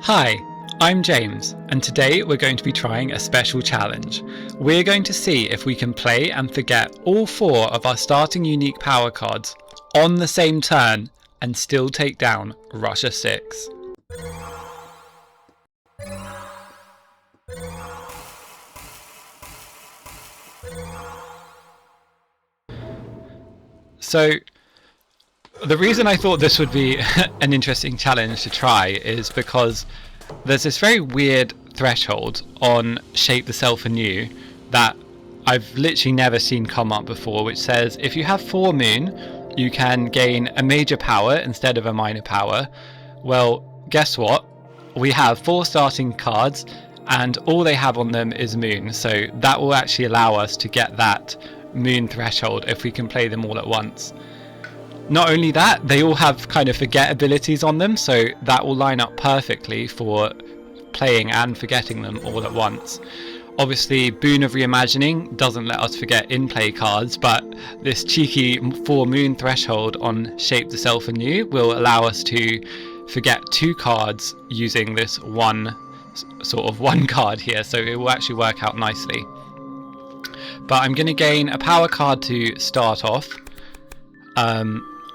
Hi, I'm James, and today we're going to be trying a special challenge. We're going to see if we can play and forget all 4 of our starting unique power cards on the same turn and still take down Russia 6. So, the reason I thought this would be an interesting challenge to try is because there's this very weird threshold on Shape the Self Anew that I've literally never seen come up before, which says if you have 4 moon, you can gain a major power instead of a minor power. Well, guess what? We have 4 starting cards and all they have on them is moon, so that will actually allow us to get that moon threshold if we can play them all at once. Not only that, they all have kind of forget abilities on them, so that will line up perfectly for playing and forgetting them all at once. Obviously, Boon of Reimagining doesn't let us forget in-play cards, but this cheeky 4 moon threshold on Shape the Self Anew will allow us to forget 2 cards using this one card here, so it will actually work out nicely. But I'm going to gain a power card to start off.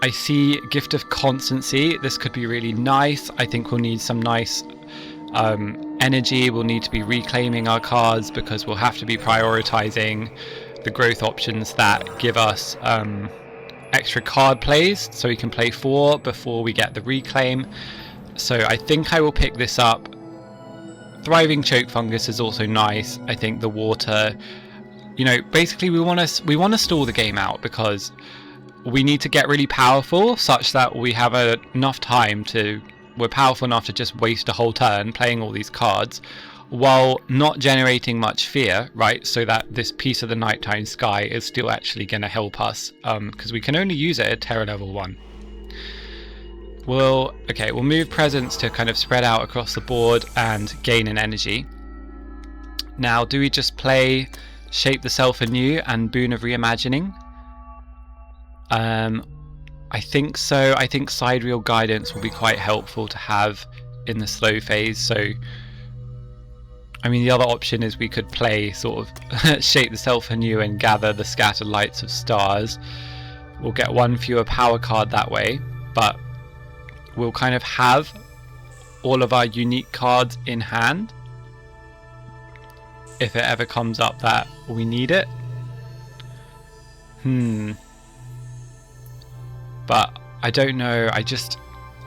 I see Gift of Constancy. This could be really nice. I think we'll need some nice energy. We'll need to be reclaiming our cards because we'll have to be prioritizing the growth options that give us extra card plays, so we can play 4 before we get the reclaim. So I think I will pick this up. Thriving Choke Fungus is also nice. I think the water, basically we want to stall the game out because we need to get really powerful such that we have enough time we're powerful enough to just waste a whole turn playing all these cards while not generating much fear, right? So that this piece of the nighttime sky is still actually going to help us, because we can only use it at Terror level 1. We'll move presence to kind of spread out across the board and gain an energy. Now, do we just play Shape the Self Anew and Boon of Reimagining? I think so. I think Sidereal Guidance will be quite helpful to have in the slow phase. So, I mean, the other option is we could play sort of Shape the Self Anew and gather the Scattered Lights of Stars. We'll get 1 fewer power card that way, but we'll kind of have all of our unique cards in hand if it ever comes up that we need it. But I don't know, I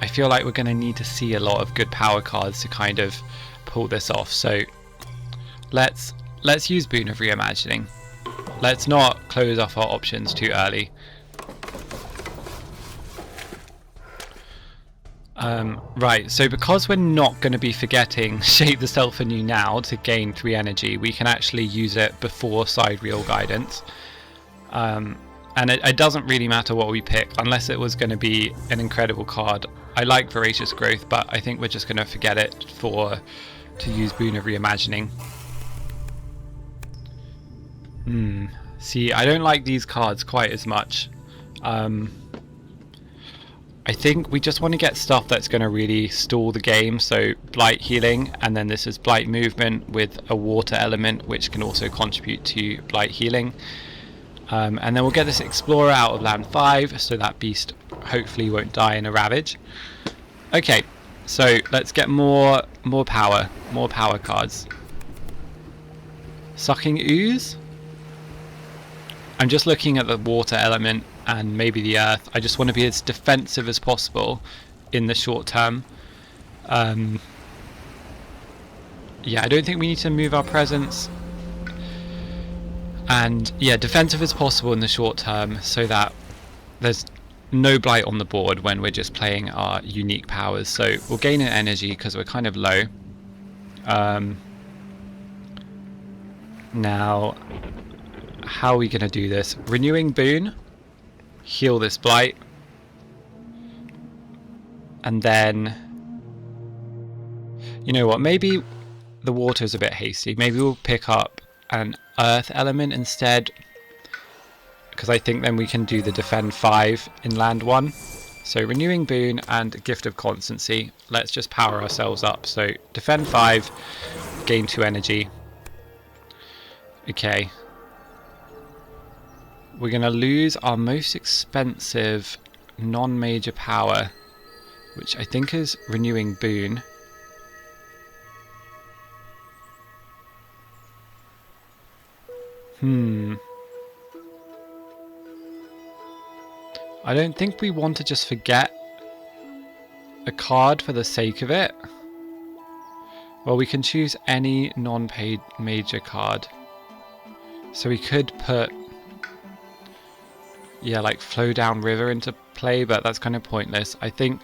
feel like we're going to need to see a lot of good power cards to kind of pull this off. So let's use Boon of Reimagining. Let's not close off our options too early. Right, so because we're not going to be forgetting Shape the Self Anew now to gain 3 energy, we can actually use it before Sidereal Guidance. And it doesn't really matter what we pick unless it was going to be an incredible card. I like Voracious Growth, but I think we're just going to forget it to use Boon of Reimagining. See, I don't like these cards quite as much. I think we just want to get stuff that's going to really stall the game, so Blight Healing, and then this is Blight Movement with a water element which can also contribute to Blight Healing. And then we'll get this Explorer out of land 5, so that beast hopefully won't die in a Ravage. Okay, so let's get more power cards. Sucking Ooze. I'm just looking at the water element and maybe the earth. I just want to be as defensive as possible in the short term. Yeah, I don't think we need to move our presence. And yeah, defensive as possible in the short term so that there's no blight on the board when we're just playing our unique powers. So we'll gain an energy because we're kind of low. Now, how are we going to do this? Renewing Boon, heal this blight, and then, you know what, maybe the water's a bit hasty. Maybe we'll pick up an earth element instead, because I think then we can do the defend 5 in land 1. So renewing boon and gift of constancy. Let's just power ourselves up. So defend 5, gain 2 energy. Okay. We're going to lose our most expensive non-major power, which I think is renewing boon. I don't think we want to just forget a card for the sake of it. Well, we can choose any non-paid major card. So we could put, yeah, like Flow Down River into play, but that's kind of pointless. I think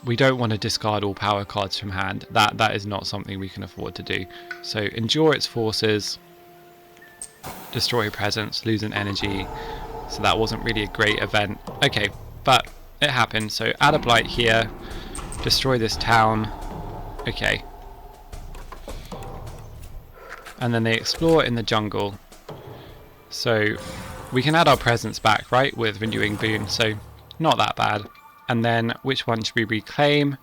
we don't want to discard all power cards from hand. That is not something we can afford to do. So endure its forces, destroy a presence, lose an energy. So that wasn't really a great event. Okay, but it happened. So add a blight here, destroy this town. Okay. And then they explore in the jungle. So we can add our presence back, right, with renewing boon. So not that bad. And then which one should we reclaim?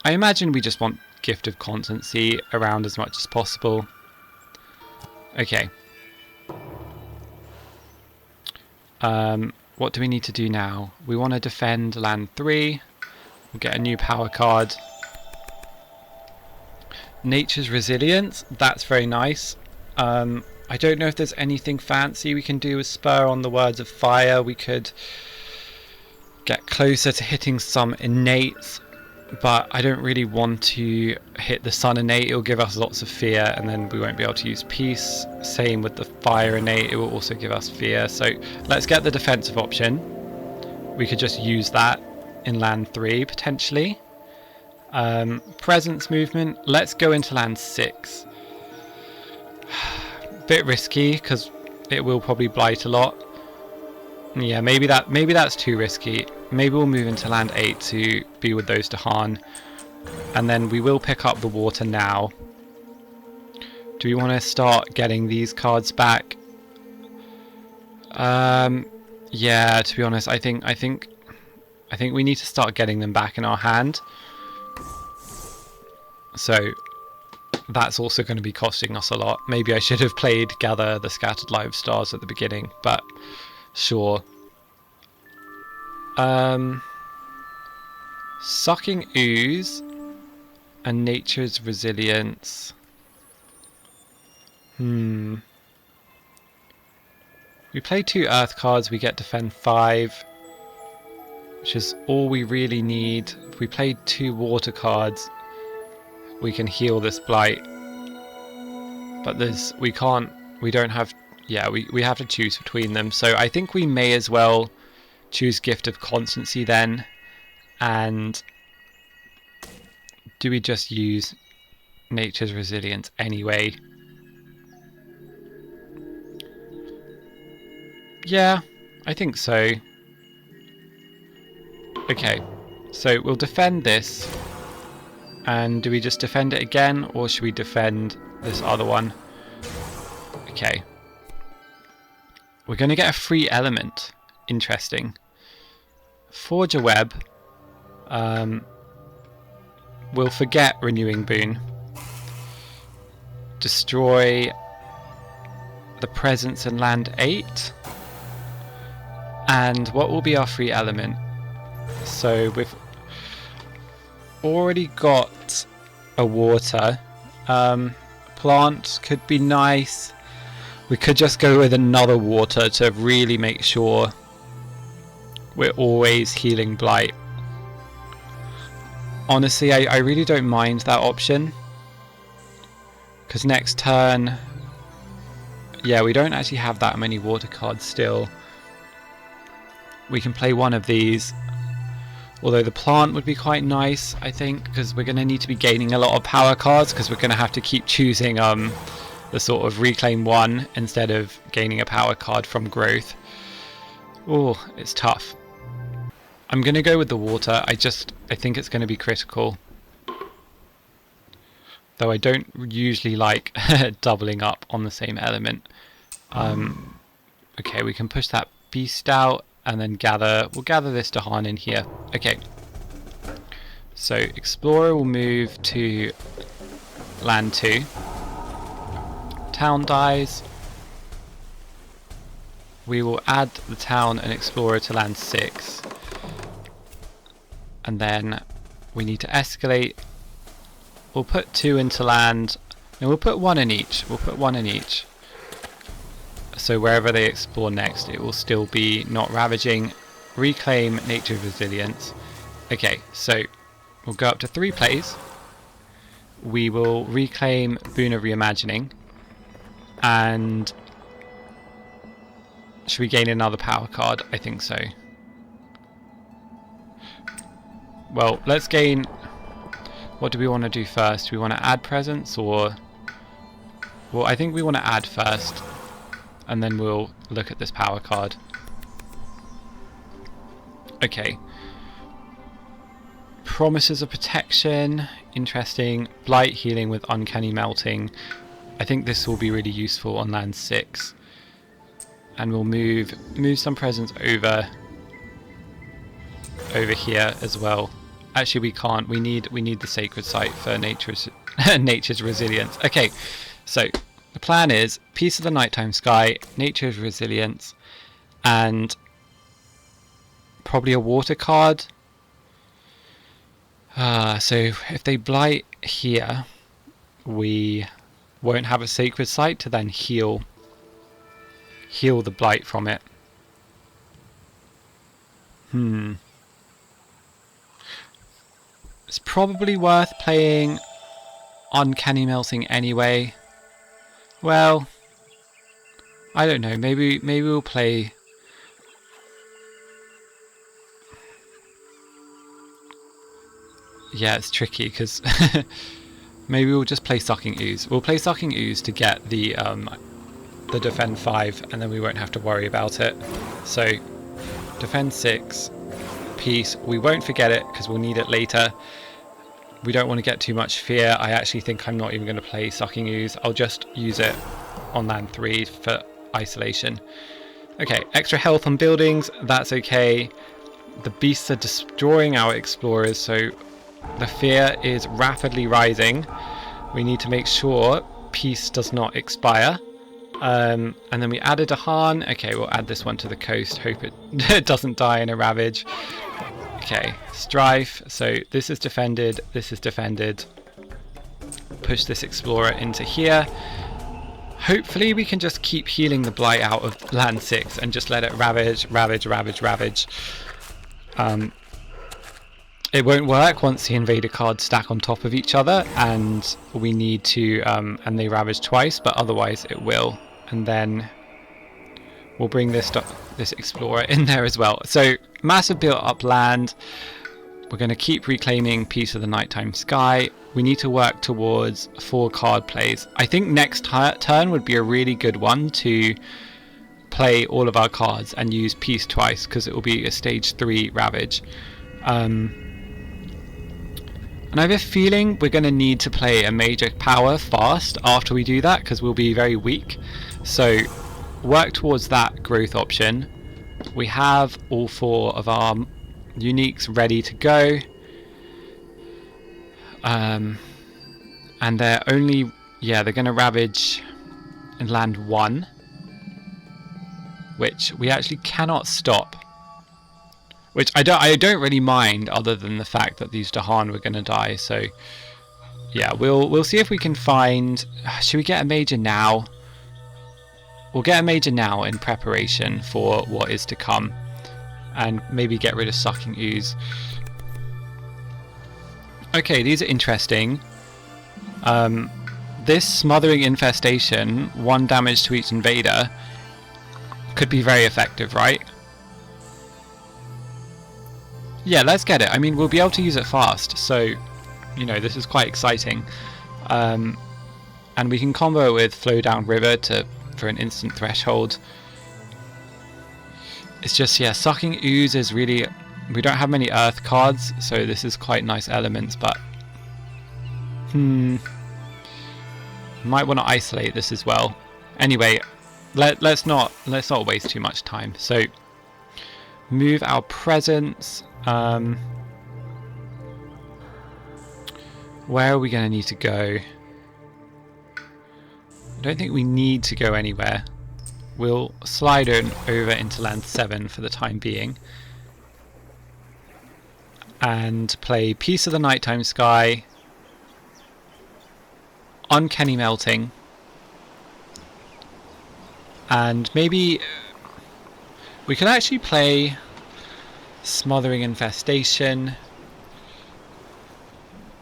I imagine we just want gift of constancy around as much as possible. Okay. What do we need to do now? We want to defend land 3. We'll get a new power card. Nature's Resilience. That's very nice. I don't know if there's anything fancy we can do with Spur on the Words of Fire. We could get closer to hitting some innates, but I don't really want to hit the Sun innate. It'll give us lots of fear, and then we won't be able to use Peace. Same with the Fire innate, it will also give us fear. So let's get the defensive option. We could just use that in land 3 potentially. Presence movement, let's go into land 6. Bit risky because it will probably blight a lot. Yeah, maybe that's too risky. Maybe we'll move into land 8 to be with those Dahan, and then we will pick up the water now. Do we want to start getting these cards back? Yeah, to be honest, I think we need to start getting them back in our hand. So that's also going to be costing us a lot. Maybe I should have played Gather the Scattered Live Stars at the beginning, but sure. Sucking Ooze and Nature's Resilience. We play 2 Earth cards, we get Defend 5, which is all we really need. If we played 2 Water cards, we can heal this blight. But we don't have, yeah, we have to choose between them. So I think we may as well choose Gift of Constancy then. And do we just use Nature's Resilience anyway? Yeah, I think so. Okay, so we'll defend this. And do we just defend it again, or should we defend this other one? Okay. We're going to get a free element. Interesting. Forge a web. We'll forget Renewing Boon. Destroy the presence in land 8. And what will be our free element? So we've already got a water. Plant could be nice. We could just go with another water to really make sure we're always healing blight. Honestly, I really don't mind that option, because next turn, yeah, we don't actually have that many water cards still. We can play one of these. Although the plant would be quite nice, I think, because we're going to need to be gaining a lot of power cards, because we're going to have to keep choosing the sort of reclaim 1 instead of gaining a power card from growth. Oh, it's tough. I'm going to go with the water. I think it's going to be critical. Though I don't usually like doubling up on the same element. Okay, we can push that beast out and then we'll gather this Dahan in here. Okay. So Explorer will move to land 2. Town dies. We will add the town and Explorer to land 6. And then we need to escalate. We'll put 2 into land, and we'll put 1 in each. So wherever they explore next, it will still be not ravaging. Reclaim Nature's Resilience. Okay, so we'll go up to 3 plays. We will reclaim Boon of Reimagining. And should we gain another power card? I think so. Well, let's gain... What do we want to do first? Do we want to add presence or... Well, I think we want to add first. And then we'll look at this power card. Okay. Promises of Protection. Interesting. Blight healing with Uncanny Melting. I think this will be really useful on land 6. And we'll move some presence over here as well. Actually, we can't. We need the sacred site for nature's resilience. Okay, so the plan is Piece of the Nighttime Sky, Nature's Resilience, and probably a water card. So if they blight here, we won't have a sacred site to then heal the blight from it. It's probably worth playing Uncanny Melting anyway. Well, I don't know. Maybe we'll play. Yeah, it's tricky because maybe we'll just play Sucking Ooze. We'll play Sucking Ooze to get the defend 5, and then we won't have to worry about it. So defend 6, peace. We won't forget it because we'll need it later. We don't want to get too much fear. I actually think I'm not even going to play Sucking Ooze. I'll just use it on land 3 for isolation. Okay, extra health on buildings. That's okay. The beasts are destroying our explorers, so the fear is rapidly rising. We need to make sure peace does not expire. And then we added a Dahan. Okay, we'll add this one to the coast. Hope it doesn't die in a ravage. Okay, Strife. So this is defended. This is defended. Push this Explorer into here. Hopefully we can just keep healing the blight out of land 6 and just let it ravage. It won't work once the invader cards stack on top of each other, and we need to and they ravage twice, but otherwise it will. And then we'll bring this Explorer in there as well. So massive built up land. We're going to keep reclaiming Piece of the Nighttime Sky. We need to work towards 4 card plays. I think next turn would be a really good one to play all of our cards and use Peace twice, because it will be a stage 3 ravage. And I have a feeling we're going to need to play a major power fast after we do that, because we'll be very weak. So work towards that growth option. We have all 4 of our uniques ready to go. And they're only, they're going to ravage in land 1, which we actually cannot stop. Which I don't really mind, other than the fact that these Dahan were going to die. So yeah, we'll see if we can find. Should we get a major now? We'll get a major now in preparation for what is to come, and maybe get rid of Sucking Ooze. Okay, these are interesting. This Smothering Infestation, 1 damage to each invader, could be very effective, right? Yeah, let's get it. I mean, we'll be able to use it fast, so, you know, this is quite exciting. And we can combo it with Flow Down River for an instant threshold. It's just, Sucking Ooze is really... We don't have many Earth cards, so this is quite nice elements, but... Might want to isolate this as well. Anyway, let's not waste too much time. So move our presence. Where are we going to need to go? I don't think we need to go anywhere. We'll slide on over into land 7 for the time being. And play Piece of the Nighttime Sky, Uncanny Melting, and maybe we could actually play Smothering Infestation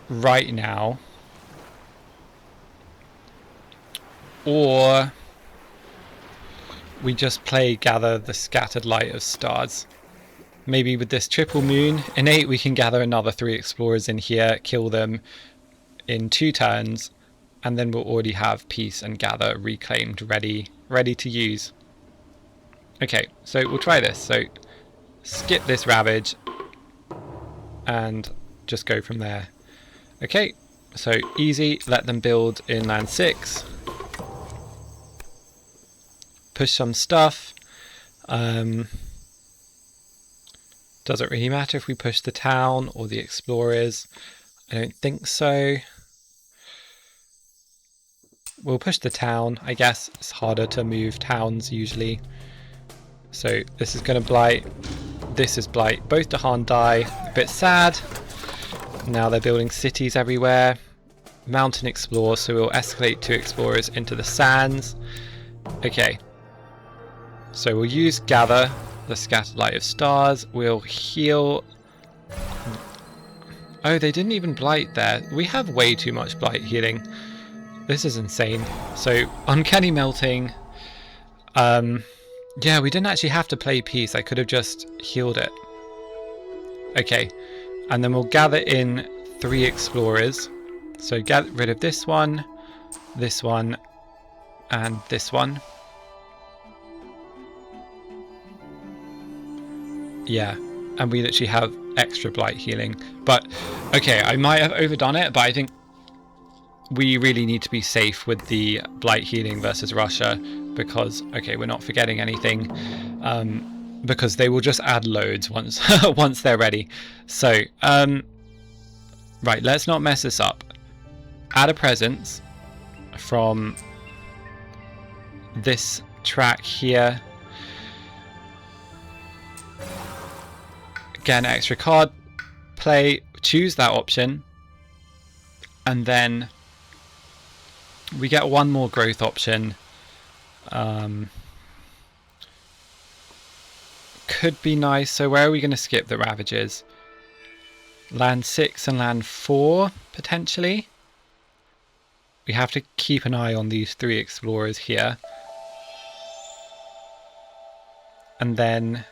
right now, or we just play Gather the Scattered Light of Stars. Maybe with this triple moon innate we can gather another 3 explorers in here, kill them in 2 turns, and then we'll already have Peace and Gather reclaimed, ready to use. Okay, so we'll try this. So skip this Ravage and just go from there. Okay, so easy, let them build in land 6. Push some stuff. Doesn't really matter if we push the town or the explorers. I don't think so. We'll push the town, I guess. It's harder to move towns usually. So this is going to blight. This is blight. Both Dahan die. A bit sad. Now they're building cities everywhere. Mountain explore, so we'll escalate 2 explorers into the sands. Okay. So we'll use Gather the Scattered Light of Stars. We'll heal. Oh, they didn't even blight there. We have way too much blight healing. This is insane. So Uncanny Melting. Yeah, we didn't actually have to play Peace. I could have just healed it. Okay, and then we'll gather in 3 explorers. So get rid of this one, and this one. Yeah, and we literally have extra blight healing. But okay, I might have overdone it, but I think we really need to be safe with the blight healing versus Russia, because okay, we're not forgetting anything, because they will just add loads once once they're ready. So right, let's not mess this up. Add a presence from this track here. Get an extra card, play, choose that option, and then we get one more growth option. Could be nice. So where are we going to skip the Ravages? Land 6 and land 4 potentially. We have to keep an eye on these 3 explorers here. And then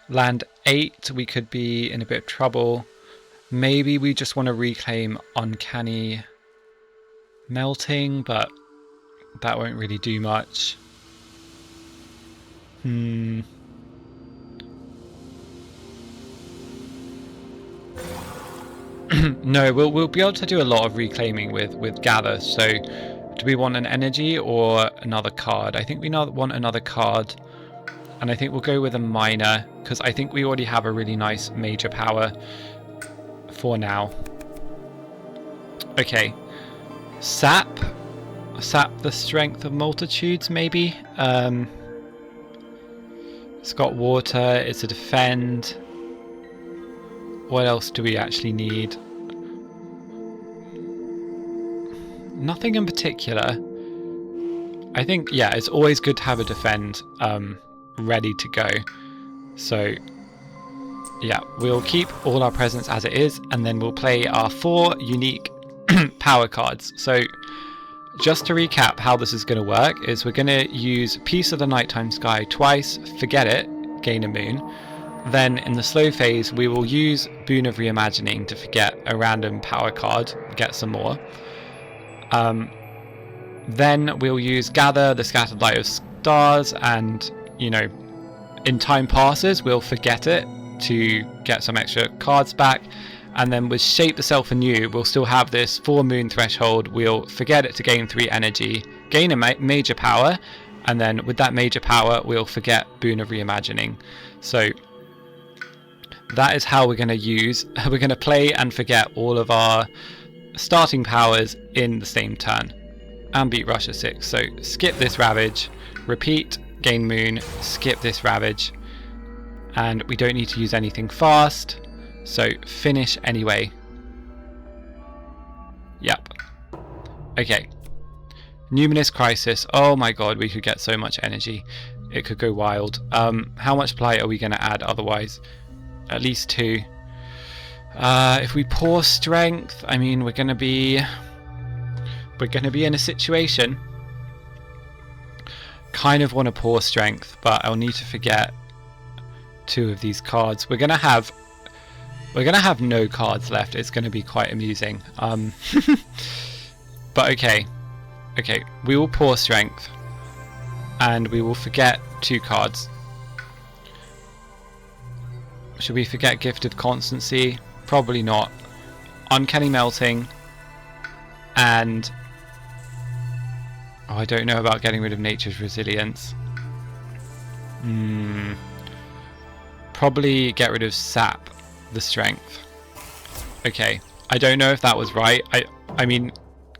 land 8, we could be in a bit of trouble. Maybe we just want to reclaim Uncanny Melting, but that won't really do much. No, we'll be able to do a lot of reclaiming with Gather. So do we want an energy or another card? I think we want another card, and I think we'll go with a minor, because I think we already have a really nice major power for now. Okay, sap the strength of multitudes, maybe. It's got water, it's a defend. What else do we actually need? Nothing in particular. I think, yeah, it's always good to have a defend ready to go. So yeah, we'll keep all our presence as it is, and then we'll play our 4 unique power cards. So just to recap how this is going to work is we're going to use Piece of the Nighttime Sky twice, forget it, gain a moon. Then in the slow phase we will use Boon of Reimagining to forget a random power card, get some more. Then we'll use Gather the Scattered Light of Stars, and you know, in time passes we'll forget it to get some extra cards back. And then with Shape the Self anew, we'll still have this 4 moon threshold. We'll forget it to gain 3 energy, gain a major power, and then with that major power we'll forget Boon of Reimagining. So that is how we're going to play and forget all of our starting powers in the same turn and beat Russia 6. So skip this Ravage, repeat, gain Moon, skip this Ravage, and we don't need to use anything fast, so finish anyway. Yep. Okay. Numinous Crisis. Oh my god, we could get so much energy. It could go wild. How much Blight are we going to add otherwise? At least 2. If we pour Strength, I mean, we're going to be in a situation. Kind of want to pour Strength, but I'll need to forget 2 of these cards. We're gonna have no cards left. It's going to be quite amusing. But okay, we will pour Strength, and we will forget 2 cards. Should we forget Gifted Constancy? Probably not. Uncanny Melting, and I don't know about getting rid of Nature's Resilience. Probably get rid of Sap the Strength. Okay, I don't know if that was right. I mean,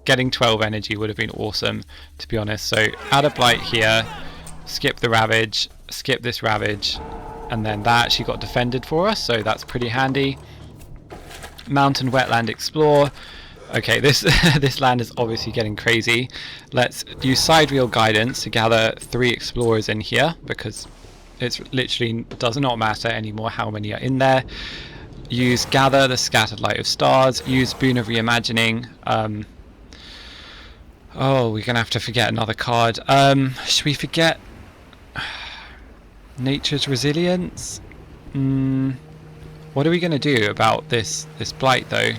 getting 12 energy would have been awesome, to be honest. So add a Blight here, skip the Ravage, skip this Ravage, and then that actually got defended for us, so that's pretty handy. Mountain Wetland Explore. Okay, this this land is obviously getting crazy. Let's use Sidereal Guidance to gather 3 Explorers in here, because it's literally does not matter anymore how many are in there. Use Gather the Scattered Light of Stars. Use Boon of Reimagining. Oh, we're going to have to forget another card. Should we forget Nature's Resilience? What are we going to do about this Blight, though?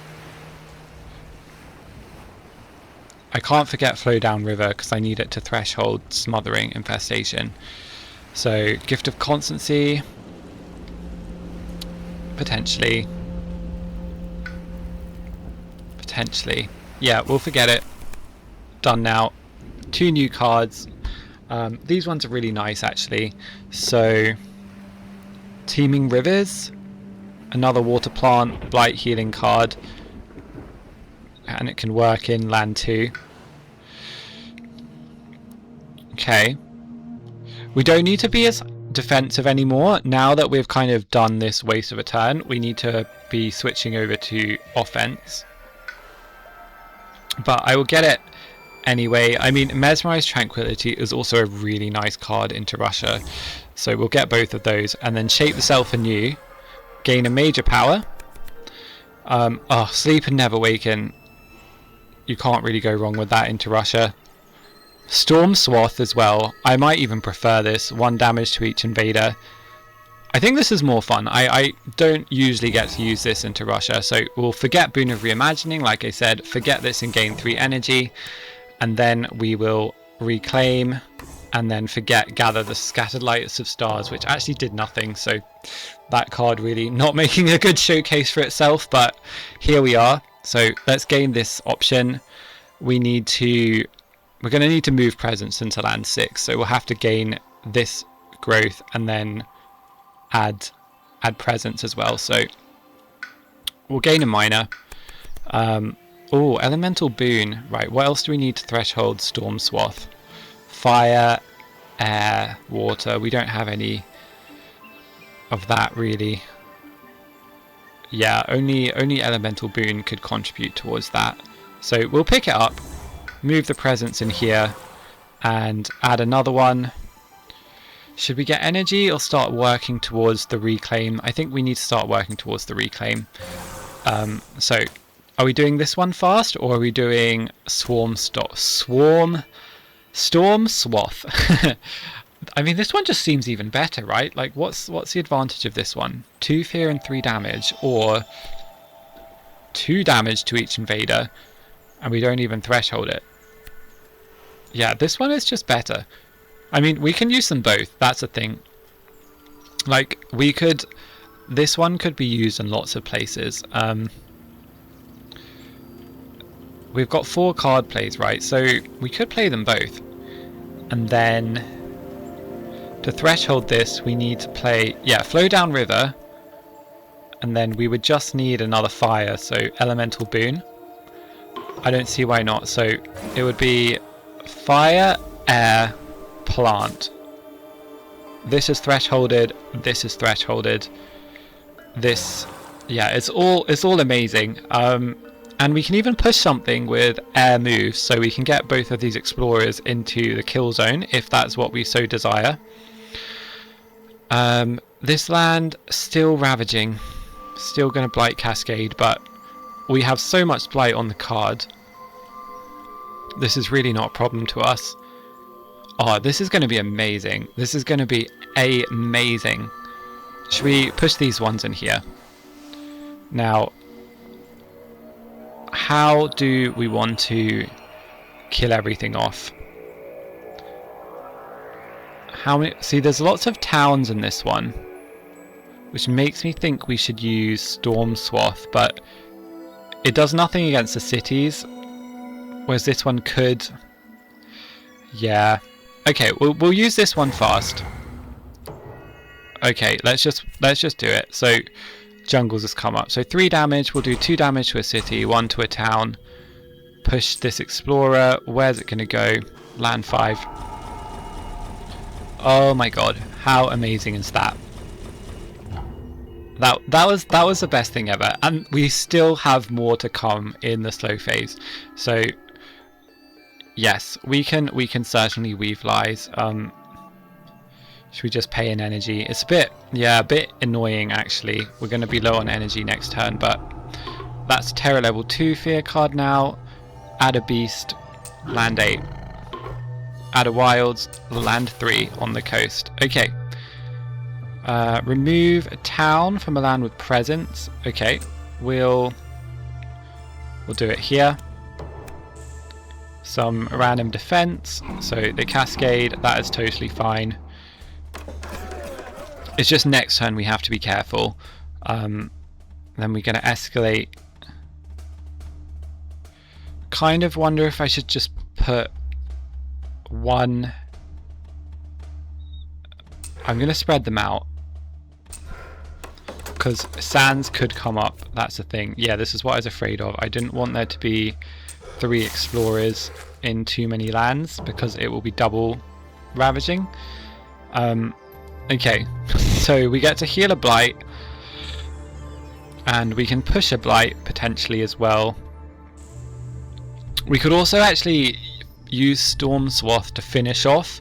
I can't forget Flow Down River because I need it to threshold Smothering Infestation. So, Gift of Constancy. Potentially. Yeah, we'll forget it. Done now. 2 new cards. These ones are really nice, actually. So, Teeming Rivers. Another Water Plant, Blight Healing card. And it can work in land 2. Okay. We don't need to be as defensive anymore. Now that we've kind of done this waste of a turn, we need to be switching over to offense. But I will get it anyway. I mean, Mesmerized Tranquility is also a really nice card into Russia. So we'll get both of those. And then Shape the Self anew. Gain a major power. Sleep and Never Waken. You can't really go wrong with that into Russia. Storm Swath as well. I might even prefer this. 1 damage to each invader. I think this is more fun. I don't usually get to use this into Russia, so we'll forget Boon of Reimagining, like I said, forget this and gain 3 energy, and then we will reclaim, and then forget Gather the Scattered Lights of Stars, which actually did nothing, so that card really not making a good showcase for itself, but here we are. So let's gain this option. We're going to need to move Presence into land 6, so we'll have to gain this growth and then add Presence as well. So we'll gain a minor. Elemental Boon. Right, what else do we need to threshold Storm Swath? Fire, air, water. We don't have any of that really. Yeah, only Elemental Boon could contribute towards that. So we'll pick it up, move the Presence in here, and add another one. Should we get energy or start working towards the reclaim? I think we need to start working towards the reclaim. So are we doing this one fast, or are we doing Storm Swath? I mean, this one just seems even better, right? Like, what's the advantage of this one? 2 fear and 3 damage, or 2 damage to each invader, and we don't even threshold it. Yeah, this one is just better. I mean, we can use them both. That's the thing. Like, this one could be used in lots of places. We've got 4 card plays, right? So we could play them both. And then to threshold this, we need to play, flow down river. And then we would just need another fire, so elemental boon. I don't see why not. So it would be fire, air, plant. This is thresholded. This is thresholded. This, it's all amazing. And we can even push something with air moves, so we can get both of these explorers into the kill zone if that's what we so desire. This land still ravaging, still going to blight Cascade, but we have so much blight on the card. This is really not a problem to us. Oh, this is going to be amazing. This is going to be amazing. Should we push these ones in here? Now, how do we want to kill everything off? How many? See, there's lots of towns in this one, which makes me think we should use Storm Swath, but it does nothing against the cities, whereas this one could. Yeah. Okay, we'll use this one fast. Okay, let's just do it. So jungles has come up. So 3 damage. We'll do 2 damage to a city, 1 to a town. Push this explorer. Where's it going to go? Land 5. Oh my god, how amazing is that? That was the best thing ever, and we still have more to come in the slow phase. So yes, we can certainly weave lies. Should we just pay in energy? It's a bit annoying actually. We're going to be low on energy next turn, but that's Terror level 2 fear card now. Add a beast, land 8. Add a wilds, land 3 on the coast. Okay. Remove a town from a land with presence. Okay, we'll do it here. Some random defense, so the cascade, that is totally fine. It's just next turn we have to be careful. Then we're going to escalate. Kind of wonder if I should just put one. I'm going to spread them out, because sands could come up. That's the thing. Yeah, this is what I was afraid of. I didn't want there to be 3 explorers in too many lands, because it will be double ravaging. Okay, so we get to heal a blight, and we can push a blight potentially as well. We could also actually use Storm Swath to finish off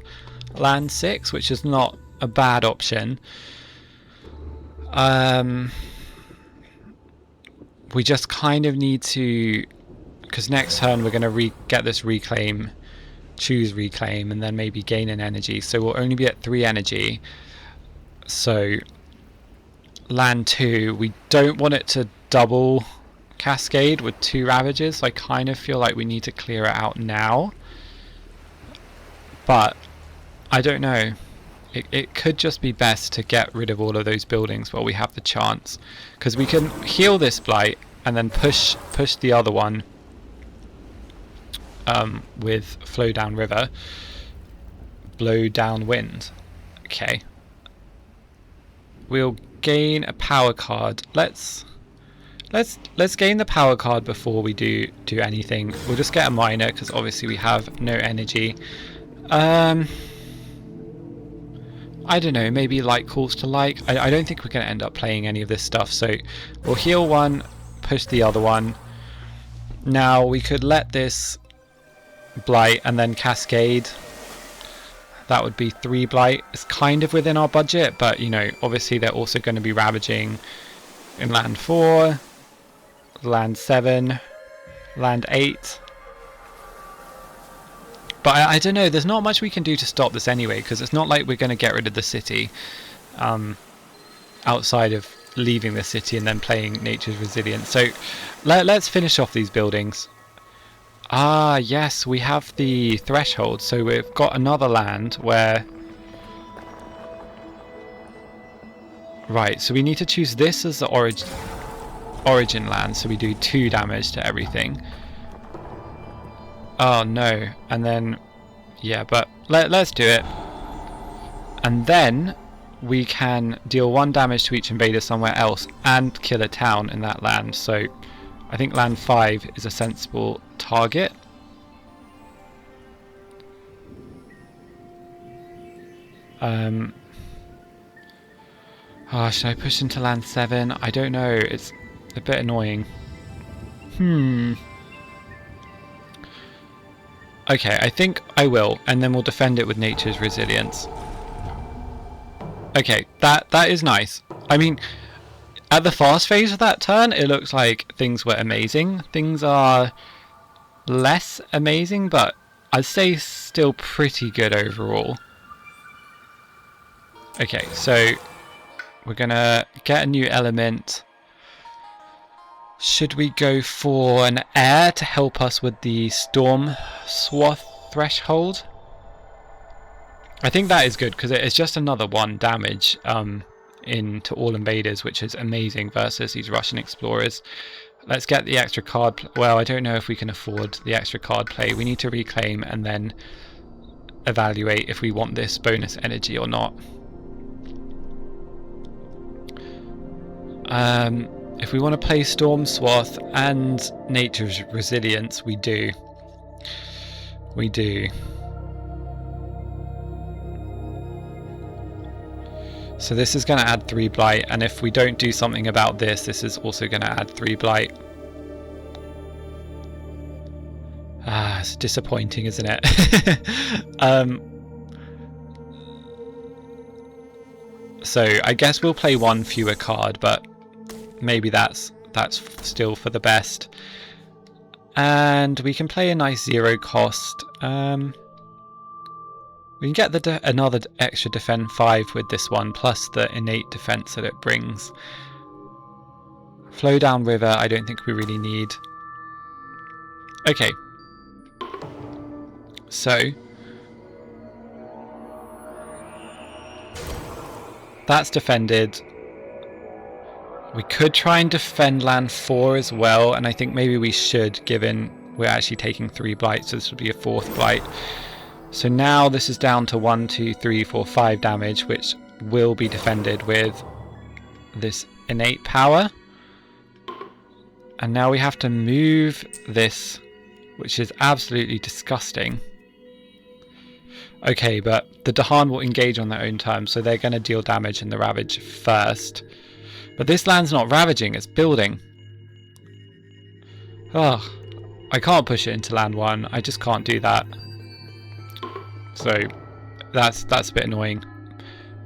land 6, which is not a bad option. We just kind of need to, because next turn we're going to get this reclaim, choose reclaim, and then maybe gain an energy, so we'll only be at 3 energy. So land 2, we don't want it to double cascade with 2 ravages, so I kind of feel like we need to clear it out now, but I don't know. It could just be best to get rid of all of those buildings while we have the chance, because we can heal this blight and then push the other one with flow down river, blow down wind. Okay, we'll gain a power card. Let's gain the power card before we do anything. We'll just get a miner, because obviously we have no energy. I don't know, maybe like calls to like. I don't think we're going to end up playing any of this stuff, so we'll heal one, push the other one. Now we could let this blight and then cascade. That would be 3 blight. It's kind of within our budget, but you know, obviously they're also going to be ravaging in land 4, land 7, land 8. But I don't know, there's not much we can do to stop this anyway, because it's not like we're going to get rid of the city outside of leaving the city and then playing Nature's Resilience. So let's finish off these buildings. Ah, yes, we have the threshold, so we've got another land where... Right, so we need to choose this as the origin land, so we do 2 damage to everything. Oh no, and then, yeah, but let's do it. And then we can deal 1 damage to each invader somewhere else and kill a town in that land. So I think land 5 is a sensible target. Oh, should I push into land 7? I don't know. It's a bit annoying. Okay, I think I will, and then we'll defend it with nature's resilience. Okay, that is nice. I mean, at the fast phase of that turn, it looks like things were amazing. Things are less amazing, but I'd say still pretty good overall. Okay, so we're gonna get a new element. Should we go for an air to help us with the storm swath threshold? I think that is good because it is just another 1 damage into all invaders, which is amazing versus these Russian explorers. Let's get the extra card. Well, I don't know if we can afford the extra card play. We need to reclaim and then evaluate if we want this bonus energy or not. If we want to play Storm Swath and Nature's Resilience, we do. We do. So this is going to add 3 Blight, and if we don't do something about this, this is also going to add 3 Blight. Ah, it's disappointing, isn't it? So I guess we'll play 1 fewer card, but maybe that's still for the best. And we can play a nice 0 cost. We can get another extra defend 5 with this one, plus the innate defense that it brings. Flow down river, I don't think we really need. Okay. So that's defended. We could try and defend land 4 as well, and I think maybe we should, given we're actually taking 3 blights, so this would be a 4th blight. So now this is down to 1, 2, 3, 4, 5 damage, which will be defended with this innate power. And now we have to move this, which is absolutely disgusting. Okay, but the Dahan will engage on their own terms, so they're going to deal damage in the Ravage first. But this land's not ravaging, it's building. Oh, I can't push it into land 1, I just can't do that. So that's a bit annoying.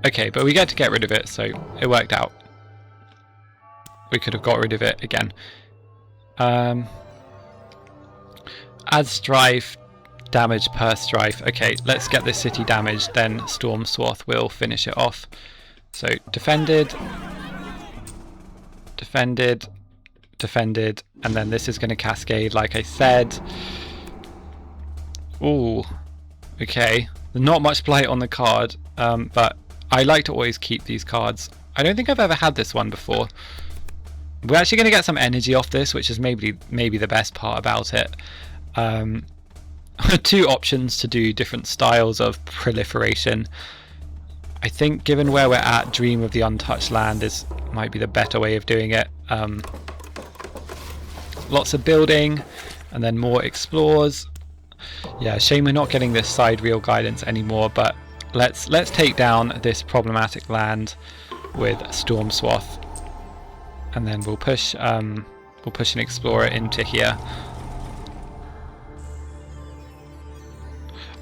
Okay, but we get to get rid of it, so it worked out. We could have got rid of it again. Add strife, damage per strife. Okay, let's get this city damaged, then Storm Swath will finish it off. So defended, defended, defended, and then this is going to cascade like I said. Ooh, okay, not much blight on the card, but I like to always keep these cards. I don't think I've ever had this one before. We're actually going to get some energy off this, which is maybe the best part about it. 2 options to do different styles of proliferation. I think given where we're at, Dream of the Untouched Land might be the better way of doing it. Lots of building, and then more explores. Yeah, shame we're not getting this side reel guidance anymore, but let's take down this problematic land with Storm Swath, and then we'll push an explorer into here.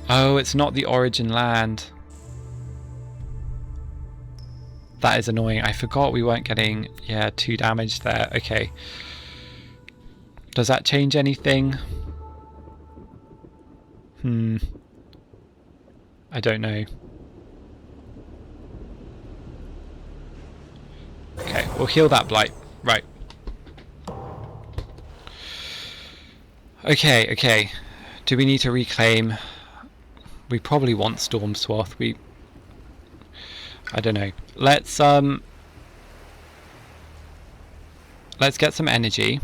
Oh, it's not the origin land. That is annoying. I forgot we weren't getting 2 damage there. Okay. Does that change anything? I don't know. Okay, we'll heal that blight. Right. Okay. Do we need to reclaim? We probably want Storm Swath. I don't know. Let's get some energy.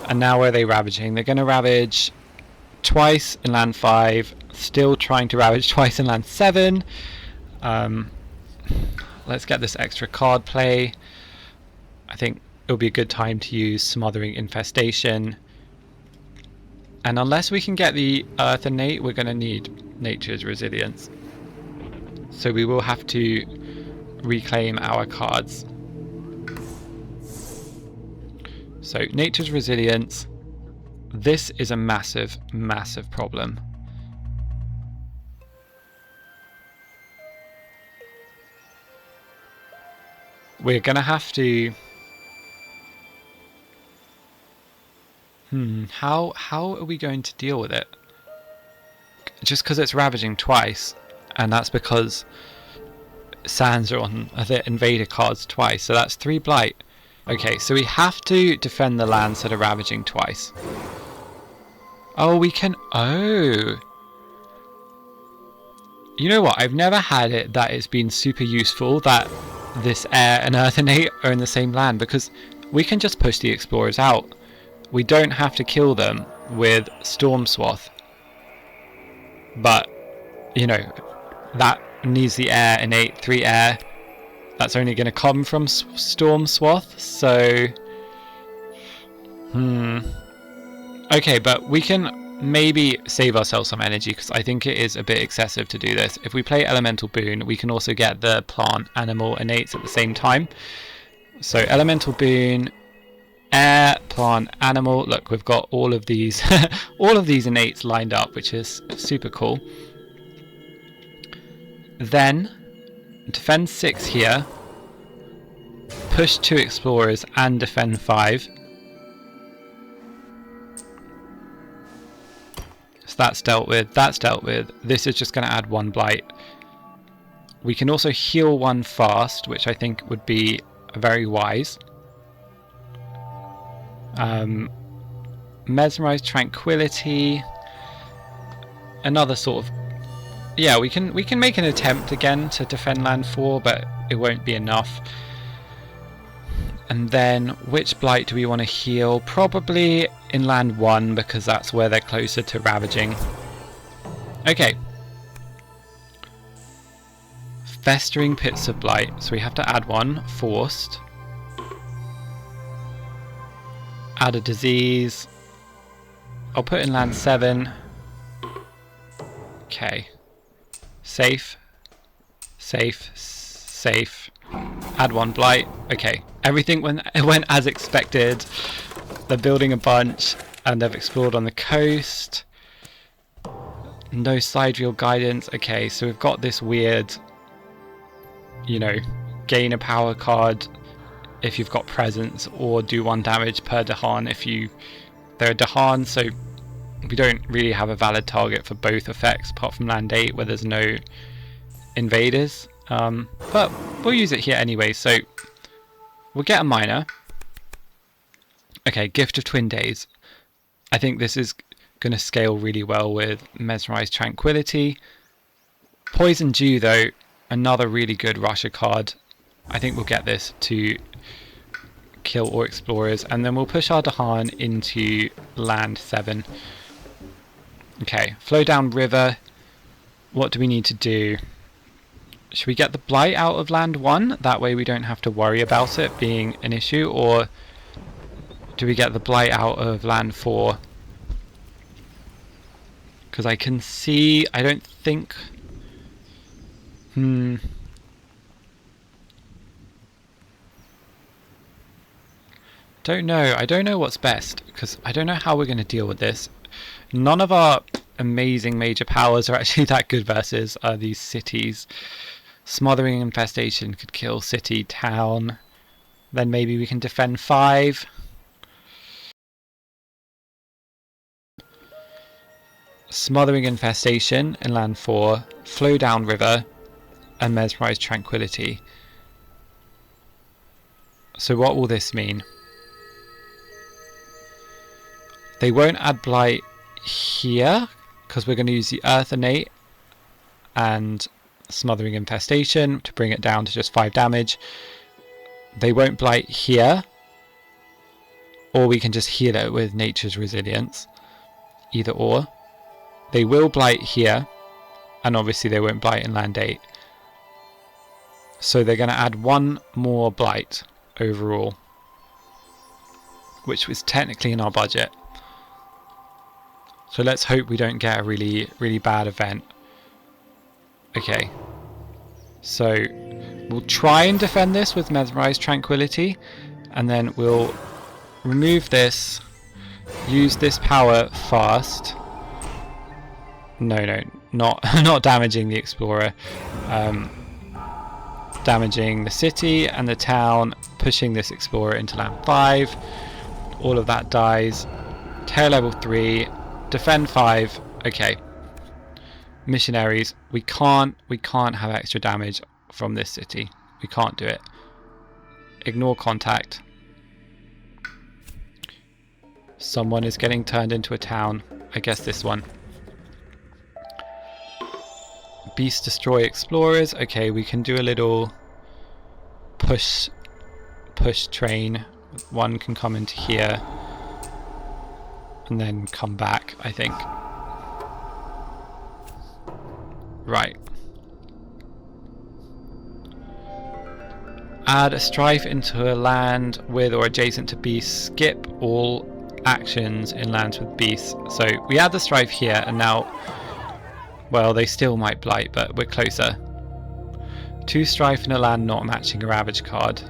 And now where are they ravaging? They're going to ravage twice in land 5, still trying to ravage twice in land 7. Let's get this extra card play. I think it'll be a good time to use Smothering Infestation. And unless we can get the Earth Innate, we're going to need Nature's Resilience. So we will have to reclaim our cards. So Nature's Resilience. This is a massive, massive problem. We're going to have to... How are we going to deal with it? Just because it's ravaging twice, and that's because sands are on the invader cards twice, so that's 3 blight. Okay, so we have to defend the lands that are ravaging twice. Oh, we can... Oh! You know what? I've never had it that it's been super useful that this air and earth innate are in the same land, because we can just push the explorers out. We don't have to kill them with Storm Swath. But, you know, that needs the air innate, 3 air. That's only going to come from Storm Swath, so... Okay, but we can maybe save ourselves some energy, because I think it is a bit excessive to do this. If we play Elemental Boon, we can also get the plant, animal, innates at the same time. So Elemental Boon, air, plant, animal. Look, we've got all of these all of these innates lined up, which is super cool. Then defend 6 here, push 2 explorers and defend 5. So that's dealt with, that's dealt with. This is just going to add 1 blight. We can also heal 1 fast, which I think would be very wise. Mesmerize Tranquility. Another sort of... Yeah, we can make an attempt again to defend land 4, but it won't be enough. And then, which blight do we want to heal? Probably in land 1, because that's where they're closer to ravaging. Okay. Festering Pits of Blight. So we have to add 1, forced. Add a disease. I'll put in land 7. Okay. Safe. Safe. Safe. Add 1 blight. Okay. Everything went as expected. They're building a bunch and they've explored on the coast. No sidereal guidance. Okay, so we've got this weird, you know, gain a power card if you've got presence, or do 1 damage per Dahan if they're a Dahan, so we don't really have a valid target for both effects apart from land 8 where there's no invaders. But we'll use it here anyway, so we'll get a minor. Okay, Gift of Twin Days. I think this is going to scale really well with Mesmerize Tranquility. Poison Dew though, another really good Russia card. I think we'll get this to kill all explorers, and then we'll push our Dahan into land 7. Okay, flow down river. What do we need to do? Should we get the blight out of land 1? That way we don't have to worry about it being an issue, or do we get the blight out of land 4? Because I can see, I don't think... Don't know. I don't know what's best, because I don't know how we're going to deal with this. None of our amazing major powers are actually that good versus these cities. Smothering Infestation could kill city, town. Then maybe we can defend 5. Smothering Infestation in land 4. Flow down river. And Mesmerize Tranquility. So what will this mean? They won't add blight here, because we're going to use the Earth Innate and Smothering Infestation to bring it down to just 5 damage. They won't blight here, or we can just heal it with Nature's Resilience. Either or. They will blight here, and obviously they won't blight in land 8. So they're going to add one more blight overall, which was technically in our budget. So let's hope we don't get a really, really bad event. Okay. So we'll try and defend this with Mesmerized Tranquility, and then we'll remove this, use this power fast. No, not damaging the Explorer. Damaging the city and the town, pushing this Explorer into land 5. All of that dies. Tear level 3, defend 5. Okay. Missionaries, we can't have extra damage from this city. We can't do it. Ignore contact. Someone is getting turned into a town. I guess this one. Beast destroy explorers. Okay, we can do a little push train. One can come into here and then come back, I think. Right. Add a strife into a land with or adjacent to beasts. Skip all actions in lands with beasts. So we add the strife here, and now, well, they still might blight, but we're closer. 2 strife in a land not matching a ravage card.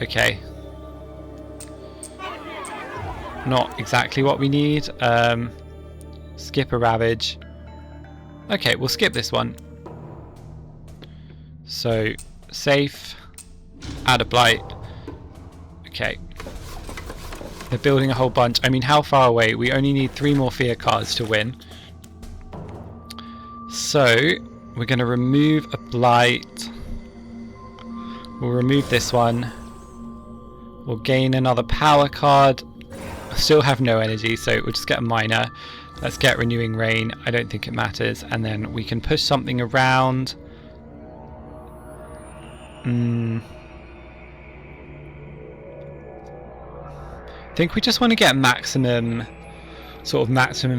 Okay. Not exactly what we need. Skip a ravage. Okay, we'll skip this one. So, safe. Add a blight. Okay. They're building a whole bunch. I mean, how far away? We only need 3 more fear cards to win. So, we're going to remove a blight. We'll remove this one. We'll gain another power card. Still have no energy, so we'll just get a minor. Let's get Renewing Rain. I don't think it matters. And then we can push something around. I think we just want to get maximum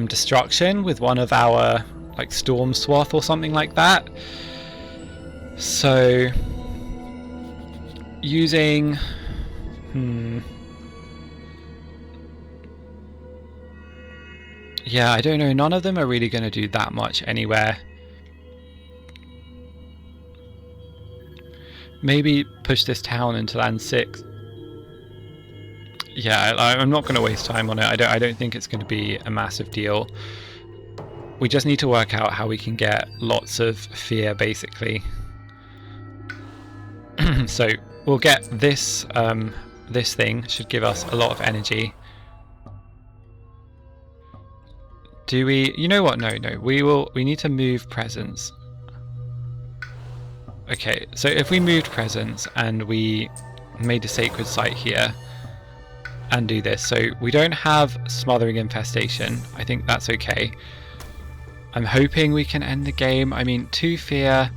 destruction with one of our, like, Storm Swath or something like that. So using yeah, I don't know, none of them are really going to do that much anywhere. Maybe push this town into land 6. Yeah, I'm not going to waste time on it. I don't think it's going to be a massive deal. We just need to work out how we can get lots of fear, basically. So we'll get this. This thing should give us a lot of energy. Do we? You know what? No. We need to move presence. Okay, so if we moved presence and we made a sacred site here and do this, so we don't have smothering infestation. I think that's okay. I'm hoping we can end the game. I mean, 2 fear,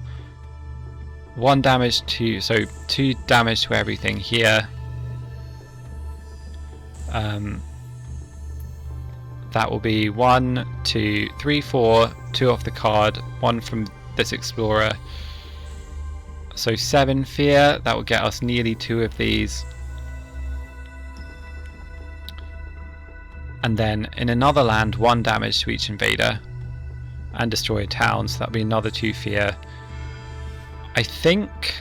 1 damage to, so 2 damage to everything here. That will be 1, 2, 3, 4, 2 off the card, 1 from this explorer. So 7 fear, that will get us nearly 2 of these. And then in another land, 1 damage to each invader and destroy a town, so that'll be another 2 fear. I think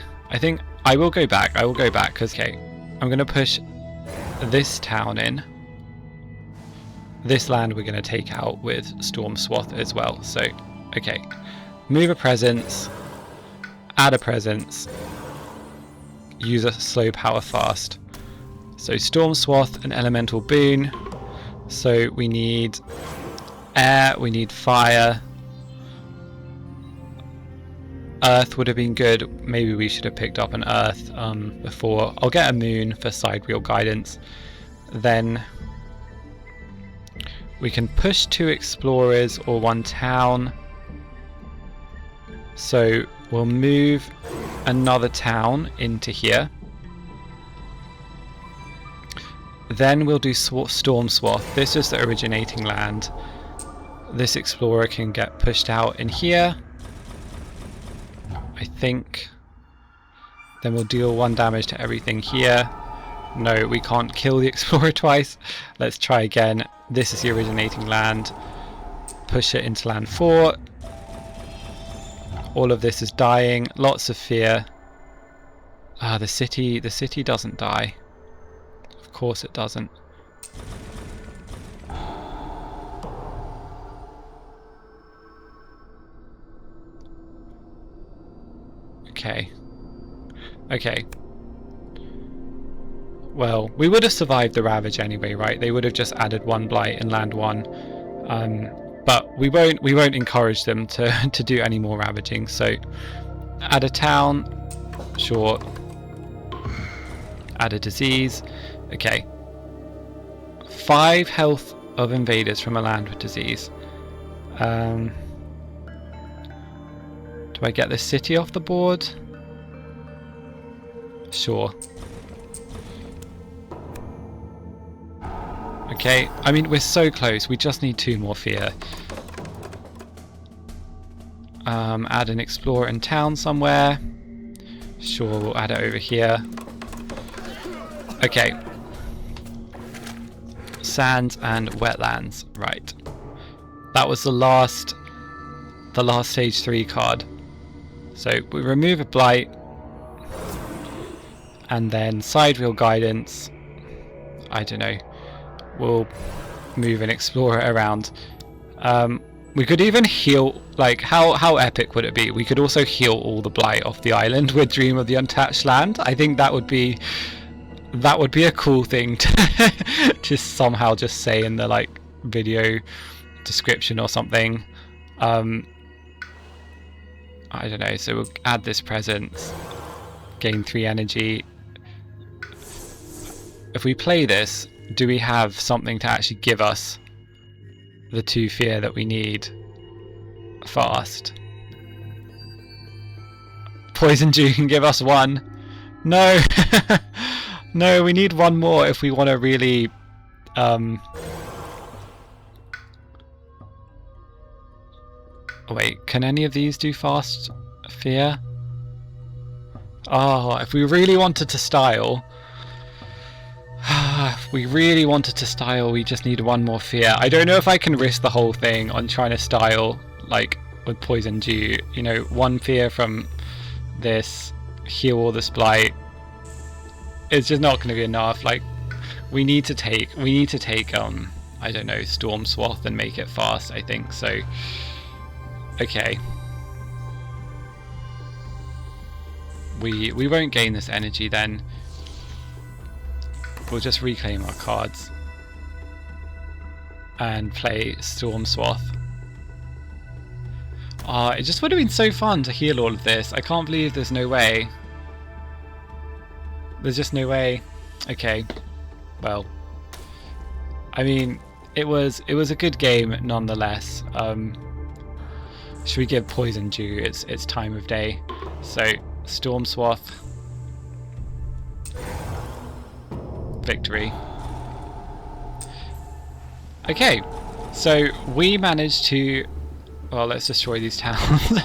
I will go back. Because, okay, I'm going to push this town in. This land we're going to take out with Storm Swath as well. So, okay, move a presence, add a presence, use a slow power fast. So Storm Swath, an elemental boon. So we need air, we need fire. Earth would have been good. Maybe we should have picked up an earth before. I'll get a moon for side wheel guidance. Then we can push 2 explorers or 1 town. So we'll move another town into here. Then we'll do Storm Swath. This is the originating land. This explorer can get pushed out in here, I think. Then we'll deal 1 damage to everything here. No, we can't kill the explorer twice. Let's try again. This is the originating land. Push it into land 4. All of this is dying. Lots of fear. The city doesn't die. Of course it doesn't. Okay. Okay. Well, we would have survived the Ravage anyway, right? They would have just added 1 blight in land 1. But we won't encourage them to do any more ravaging. So add a town, sure. Add a disease. Okay. 5 health of invaders from a land with disease. Do I get this city off the board? Sure. Okay, I mean, we're so close. We just need 2 more fear. Add an explorer in town somewhere. Sure, we'll add it over here. Okay. Sands and wetlands. Right. That was the last stage 3 card. So we remove a blight. And then side wheel guidance. I don't know. We'll move an explorer around. We could even heal, like, how epic would it be? We could also heal all the blight off the island with Dream of the Untouched Land. I think that would be a cool thing to just somehow just say in the like video description or something. I don't know. So we'll add this presence, gain 3 energy. If we play this, do we have something to actually give us the 2 fear that we need fast? Poison Dew can give us 1. No. No, we need 1 more if we want to really wait, can any of these do fast fear? Oh, if we really wanted to style, we just need 1 more fear. I don't know if I can risk the whole thing on trying to style like with Poison Dew. You know, 1 fear from this, heal all this blight. It's just not going to be enough. Like, we need to take I don't know, Storm Swath and make it fast, I think. So okay, we won't gain this energy then. We'll just reclaim our cards and play Storm Swath. It just would have been so fun to heal all of this. I can't believe there's no way. There's just no way. Okay, well, I mean, it was a good game nonetheless. Should we give Poison Dew its time of day? So Storm Swath, victory. Okay, so we managed to, well, let's destroy these towns.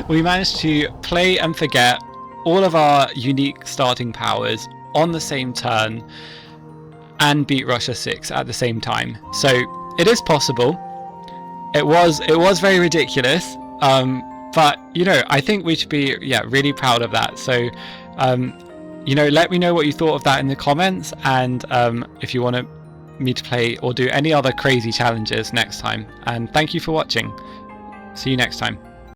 We managed to play and forget all of our unique starting powers on the same turn and beat Russia 6 at the same time. So it is possible. It was very ridiculous, but you know, I think we should be really proud of that. So you know, let me know what you thought of that in the comments, and if you want me to play or do any other crazy challenges next time. And thank you for watching. See you next time.